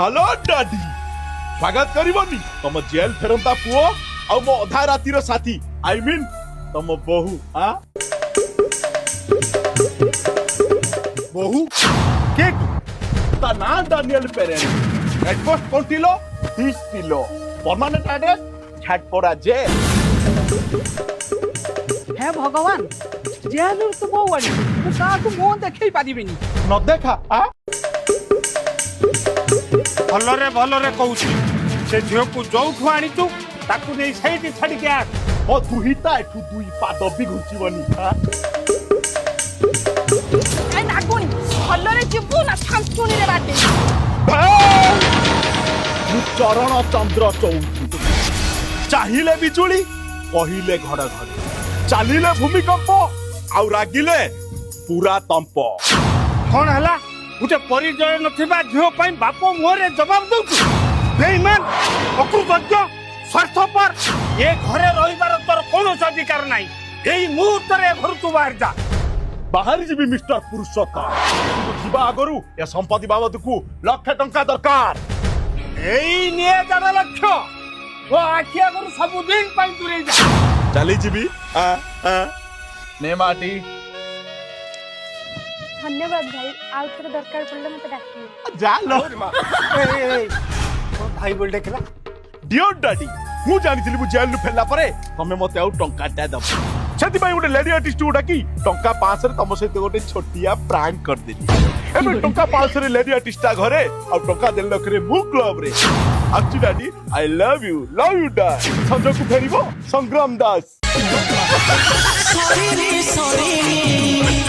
hello daddy स्वागत करबनी तुम jail फेरंता पुओ आ मो अधा राती रो साथी आई मीन तुम बहु हां बहु के ता ना डानियल पेरेंट एट पोस्ट कंटिलो 30 किलो परमानेंट एड्रेस छाटपड़ा जेल हे भगवान जेल तो बहुआनी मु का को मुंह देखै पारिबिनी न देखा आ भलरे कहूची से झील को जोठू आनीचु ताकू नहीं सही छाड़ी के आ ओ दुहिता एठू दुई पाद भी घुचिबनी हां ए नागुनी भलरे जिबु ना थांचुनी रे बाटे मु चरण चंद्र चौधरी चाहिले बिजुली कहिले घड़घड़ी चालिले भूमिकंप आउ रागिले पूरा तंप कौन हला उठे परिचय नथिबा झील पई बापो मोरे जवाब दउछु बेईमान अकृतज्ञ स्वार्थपर ए घरे रहिबार तोर कोनोस अधिकार नाही एई मुहूर्त रे घर तू बाहर जा बाहर जीवी मिस्टर पुरुषोत्तम जीवा आगरु ए संपत्ति बाबत को लाख टंका दरकार एई निये जण लक्ष्य ओ आखिया करू सब दिन पई दूरे जा चली जीवी ने माटी धन्यवाद भाई आउ तोर दरकार पड़ले मते डाकियो जा लो भाई बोल देखला डियर डैडी मु जानिथिली मु जेल नु फेला परे तमे मते आउ टंका टा दब छति भाई उडे लेडी आर्टिस्ट उडा की टंका 5 रे तम सहित गोटे छोटिया प्रैंक कर देली एबे टंका 5 रे लेडी आर्टिस्ट आ घरे आ टंका देल लखरे मु क्लब रे आछि डैडी आई लव यू डा संजय को फेरिबो संग्राम दास सॉरी रे